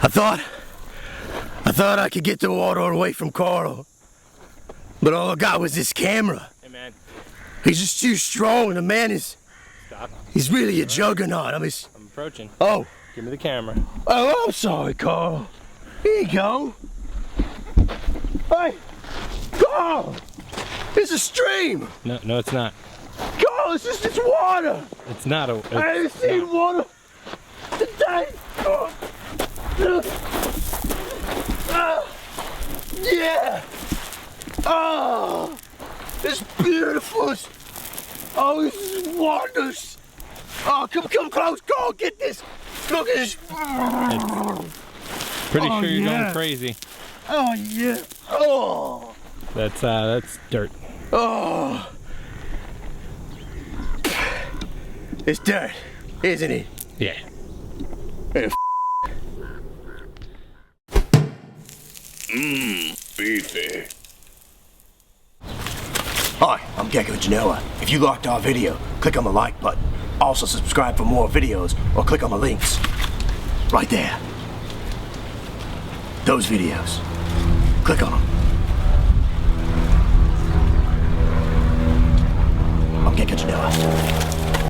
I thought I could get the water away from Carl, but all I got was this camera. Hey man, He's just too strong. The man is. stop. He's really a juggernaut. I'm approaching. Oh. Give me the camera. Oh, I'm sorry, Carl. Here you go. Hey, Carl. It's a stream. No, it's not. Carl, it's just water. It's not a. I haven't seen water today. Yeah. Oh, it's beautiful. Oh, this is wonders. Oh, come close, Carl. Get this. Look at this. Pretty sure you're going crazy. Oh yeah. Oh. That's dirt. Oh. It's dirt, isn't it? Yeah. Beefy. Hi, I'm Gecko Genoa. If you liked our video, click on the like button. Also subscribe for more videos or click on the links. Right there. Those videos.